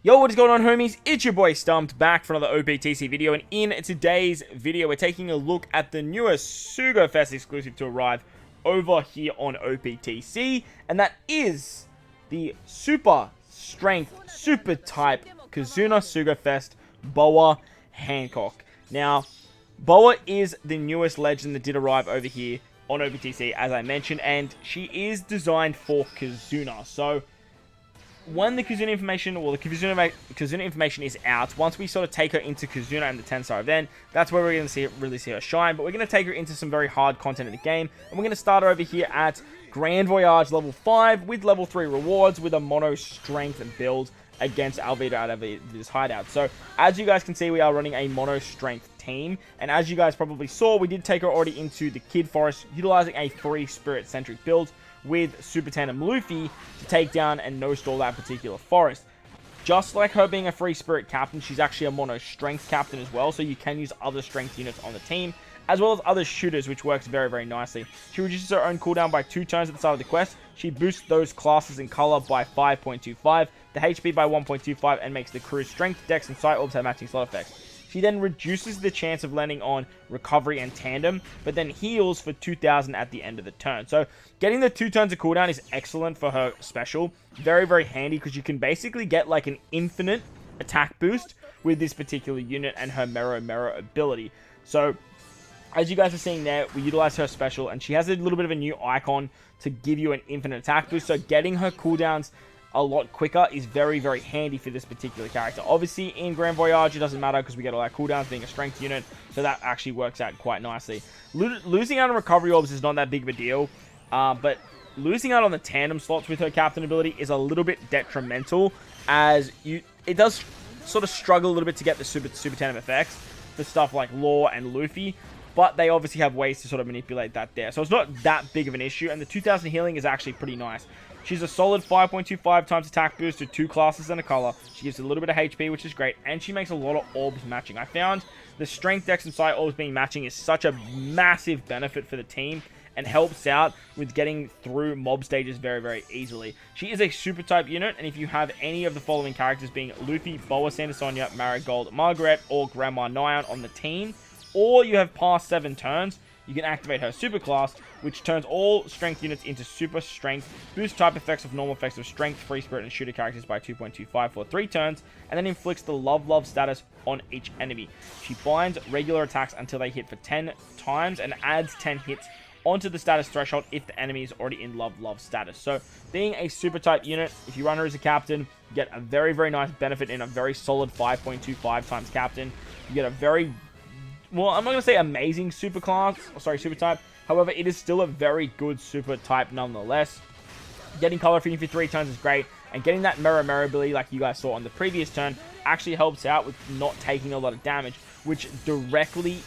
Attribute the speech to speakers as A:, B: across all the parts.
A: Yo, what is going on, homies? It's your boy Stumped, back for another OPTC video, and in today's video, we're taking a look at the newest Sugofest exclusive to arrive over here on OPTC, and that is the Super Strength, Super Type Kizuna Sugofest Boa Hancock. Now, Boa is the newest legend that did arrive over here on OPTC, as I mentioned, and she is designed for Kizuna, so when the Kizuna information, well, the Kizuna information is out, once we sort of take her into Kizuna and the 10-star event, that's where we're going to really see her shine. But we're going to take her into some very hard content in the game, and we're going to start her over here at Grand Voyage level 5 with level 3 rewards with a mono strength build against Alvida out of this hideout. So, as you guys can see, we are running a mono strength team, and as you guys probably saw, we did take her already into the Kid Forest, utilizing a free spirit-centric build with Super Tandem Luffy to take down and no-stall that particular forest. Just like her being a free spirit captain, she's actually a mono strength captain as well, so you can use other strength units on the team, as well as other shooters, which works very, very nicely. She reduces her own cooldown by 2 turns at the start of the quest. She boosts those classes in color by 5.25, the HP by 1.25, and makes the crew's strength, dex, and sight orbs have matching slot effects. She then reduces the chance of landing on recovery and tandem, but then heals for 2,000 at the end of the turn. So getting the 2 turns of cooldown is excellent for her special. Very, very handy, because you can basically get like an infinite attack boost with this particular unit and her Mero ability. So as you guys are seeing there, we utilize her special, and she has a little bit of a new icon to give you an infinite attack boost. So getting her cooldowns a lot quicker is very, very handy for this particular character. Obviously, in Grand Voyage, it doesn't matter because we get all our cooldowns being a strength unit, so that actually works out quite nicely. Losing out on recovery orbs is not that big of a deal, but losing out on the tandem slots with her captain ability is a little bit detrimental, as it does sort of struggle a little bit to get the super tandem effects for stuff like Law and Luffy, but they obviously have ways to sort of manipulate that there. So it's not that big of an issue, and the 2,000 healing is actually pretty nice. She's a solid 5.25 times attack boost to 2 classes and a color. She gives a little bit of HP, which is great, and she makes a lot of orbs matching. I found the strength, dex, and sight orbs being matching is such a massive benefit for the team, and helps out with getting through mob stages very, very easily. She is a super type unit, and if you have any of the following characters being Luffy, Boa Santa Sonia, Marigold, Margaret, or Grandma Nyan on the team, or you have passed 7 turns, you can activate her super class, which turns all strength units into super strength, boosts type effects of normal effects of strength, free spirit, and shooter characters by 2.25 for 3 turns, and then inflicts the love status on each enemy. She binds regular attacks until they hit for 10 times and adds 10 hits onto the status threshold if the enemy is already in love status. So being a super type unit, if you run her as a captain, you get a very, very nice benefit in a very solid 5.25 times captain. You get a very, well, I'm not going to say amazing super type. However, it is still a very good super type nonetheless. Getting color feeding for 3 turns is great, and getting that Mero ability like you guys saw on the previous turn actually helps out with not taking a lot of damage, which directly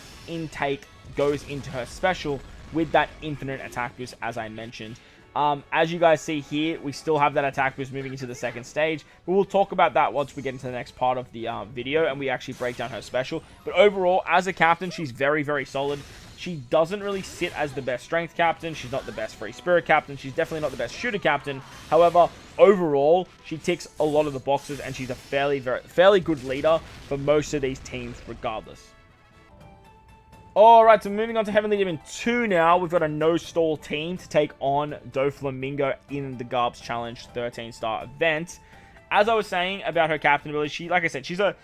A: goes into her special with that infinite attack boost, as I mentioned. As you guys see here, we still have that attack boost moving into the 2nd stage, but we'll talk about that once we get into the next part of the video and we actually break down her special. But overall, as a captain, she's very, very solid. She doesn't really sit as the best strength captain. She's not the best free spirit captain. She's definitely not the best shooter captain. However, overall, she ticks a lot of the boxes, and she's a fairly good leader for most of these teams regardless. Alright, so moving on to Heavenly Demon 2 now. We've got a no-stall team to take on Doflamingo in the Garbs Challenge 13-star event. As I was saying about her captain ability, like I said, she's a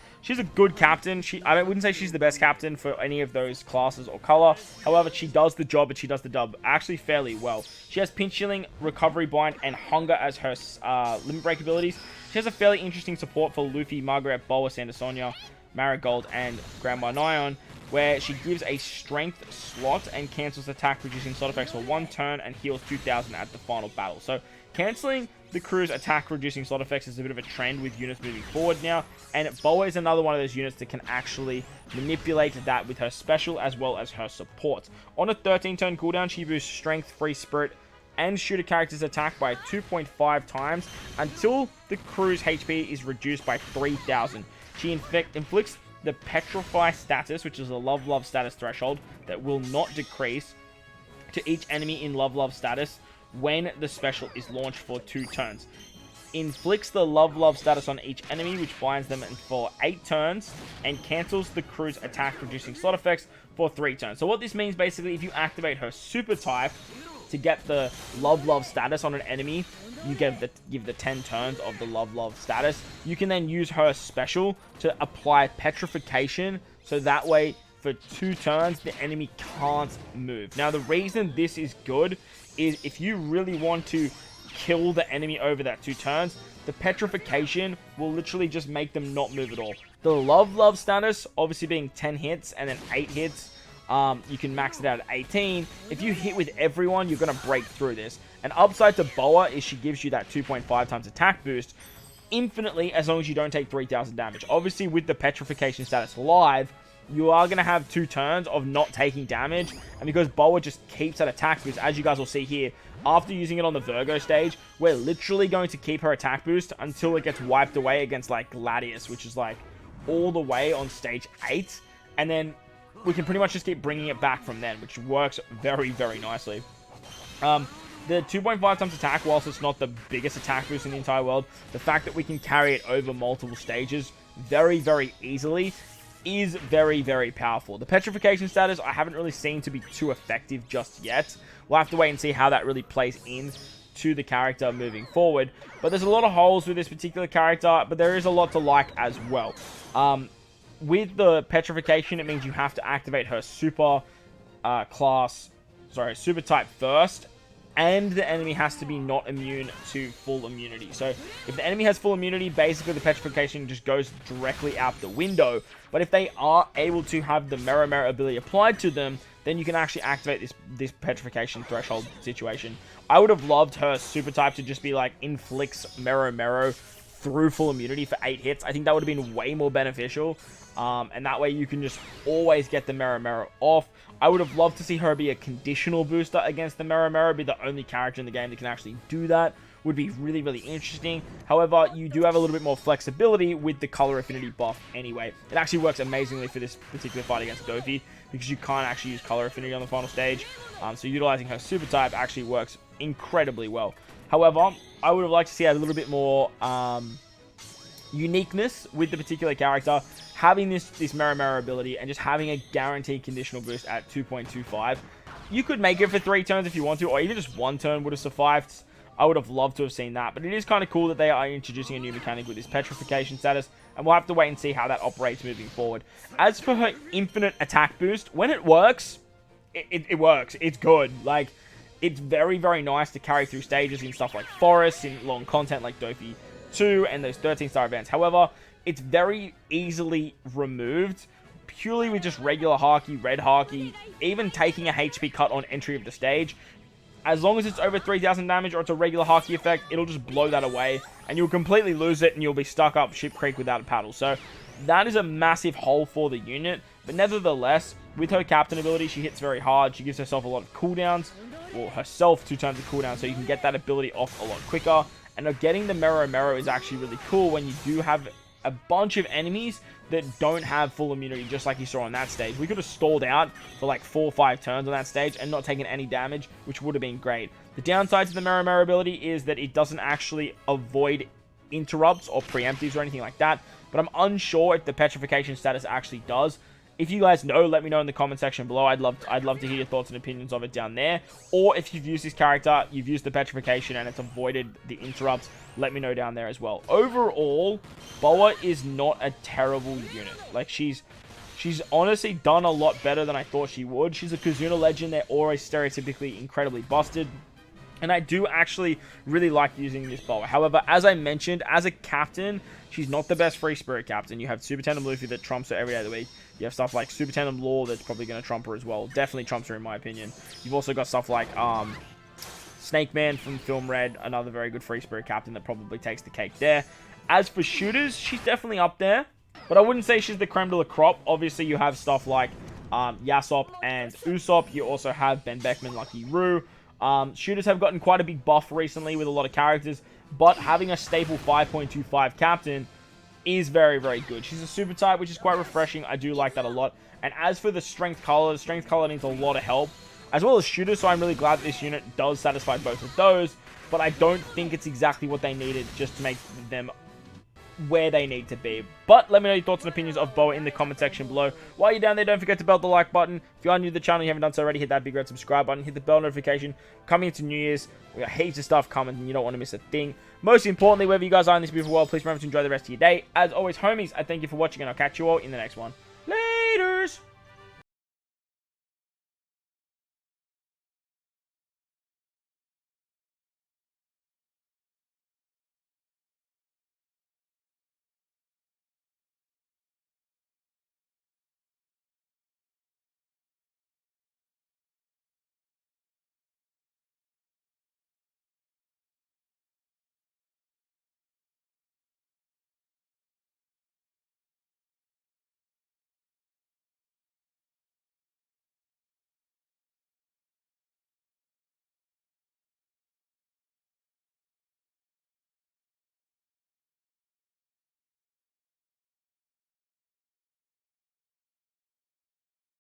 A: good captain. I wouldn't say she's the best captain for any of those classes or color. However, she does the job, and she does the job actually fairly well. She has Pinch Healing, Recovery Bind, and Hunger as her limit break abilities. She has a fairly interesting support for Luffy, Margaret, Boa, Santa Sonia, Marigold, and Grandma Nyan, where she gives a strength slot and cancels attack reducing slot effects for 1 turn and heals 2,000 at the final battle. So cancelling the crew's attack reducing slot effects is a bit of a trend with units moving forward now, and Boa is another one of those units that can actually manipulate that with her special as well as her support. On a 13 turn cooldown, she boosts strength, free spirit, and shooter character's attack by 2.5 times until the crew's HP is reduced by 3,000. She inflicts the Petrify status, which is a love status threshold that will not decrease to each enemy in love status when the special is launched for 2 turns. inflicts the Love status on each enemy, which binds them for 8 turns, and cancels the crew's attack-reducing slot effects for 3 turns. So what this means, basically, if you activate her super type to get the Love status on an enemy, you give the 10 turns of the Love status. You can then use her special to apply Petrification, so that way, for 2 turns, the enemy can't move. Now, the reason this is good is if you really want to kill the enemy over that 2 turns, the Petrification will literally just make them not move at all. The Love status, obviously being 10 hits and then 8 hits, you can max it out at 18. If you hit with everyone, you're going to break through this. And upside to Boa is she gives you that 2.5 times attack boost infinitely as long as you don't take 3,000 damage. Obviously, with the Petrification status live, you are going to have 2 turns of not taking damage. And because Boa just keeps that attack boost, as you guys will see here, after using it on the Virgo stage, we're literally going to keep her attack boost until it gets wiped away against, like, Gladius, which is, like, all the way on stage 8. And then we can pretty much just keep bringing it back from then, which works very, very nicely. The 2.5 times attack, whilst it's not the biggest attack boost in the entire world, the fact that we can carry it over multiple stages very, very easily is very, very powerful. The Petrification status, I haven't really seen to be too effective just yet. We'll have to wait and see how that really plays in to the character moving forward. But there's a lot of holes with this particular character, but there is a lot to like as well. With the Petrification, it means you have to activate her super type first, and the enemy has to be not immune to full immunity. So if the enemy has full immunity, basically the Petrification just goes directly out the window. But if they are able to have the Mero Mero ability applied to them, then you can actually activate this Petrification threshold situation. I would have loved her super type to just be like inflicts Mero Mero through full immunity for 8 hits. I think that would have been way more beneficial. And that way you can just always get the Mero Mero off. I would have loved to see her be a conditional booster against the Mero Mero, be the only character in the game that can actually do that. Would be really, really interesting. However, you do have a little bit more flexibility with the color affinity buff anyway. It actually works amazingly for this particular fight against Dofi, because you can't actually use color affinity on the final stage. So utilizing her super type actually works incredibly well. However, I would have liked to see a little bit more uniqueness with the particular character, having this Mero Mero ability and just having a guaranteed conditional boost at 2.25. You could make it for 3 turns if you want to, or even just 1 turn would have sufficed. I would have loved to have seen that, but it is kind of cool that they are introducing a new mechanic with this Petrification status, and we'll have to wait and see how that operates moving forward. As for her infinite attack boost, when it works, it works. It's good. Like, it's very, very nice to carry through stages in stuff like Forests, in long content like Dofi 2, and those 13-star events. However, it's very easily removed purely with just regular Haki, red Haki, even taking a HP cut on entry of the stage. As long as it's over 3,000 damage or it's a regular Haki effect, it'll just blow that away, and you'll completely lose it, and you'll be stuck up Ship Creek without a paddle. So that is a massive hole for the unit, but nevertheless, with her captain ability, she hits very hard. She gives herself a lot of cooldowns, or herself 2 turns of cooldown, so you can get that ability off a lot quicker. And getting the Mero Mero is actually really cool when you do have a bunch of enemies that don't have full immunity, just like you saw on that stage. We could have stalled out for like 4 or 5 turns on that stage and not taken any damage, which would have been great. The downside to the Mero Mero ability is that it doesn't actually avoid interrupts or preemptives or anything like that, but I'm unsure if the Petrification status actually does. If you guys know, let me know in the comment section below. I'd love to hear your thoughts and opinions of it down there. Or if you've used this character, you've used the Petrification and it's avoided the interrupts, let me know down there as well. Overall, Boa is not a terrible unit. Like, she's honestly done a lot better than I thought she would. She's a Kizuna legend. They're always stereotypically incredibly busted. And I do actually really like using this Boa. However, as I mentioned, as a captain, she's not the best Free Spirit captain. You have Super Tandem Luffy that trumps her every day of the week. You have stuff like Super Tandem Law that's probably going to trump her as well. Definitely trumps her in my opinion. You've also got stuff like Snake Man from Film Red, another very good Free Spirit captain that probably takes the cake there. As for shooters, she's definitely up there, but I wouldn't say she's the creme de la crop. Obviously, you have stuff like Yasop and Usopp. You also have Ben Beckman, Lucky Roo. Shooters have gotten quite a big buff recently with a lot of characters, but having a staple 5.25 captain is very, very good. She's a super type, which is quite refreshing. I do like that a lot. And as for the strength color needs a lot of help, as well as shooters, so I'm really glad that this unit does satisfy both of those. but I don't think it's exactly what they needed just to make them where they need to be. But let me know your thoughts and opinions of Boa in the comment section below. While you're down there, don't forget to belt the like button. If you are new to the channel and you haven't done so already, hit that big red subscribe button, hit the bell notification. Coming into New Year's, we got heaps of stuff coming and you don't want to miss a thing. Most importantly, wherever you guys are in this beautiful world, please remember to enjoy the rest of your day. As always, homies, I thank you for watching and I'll catch you all in the next one.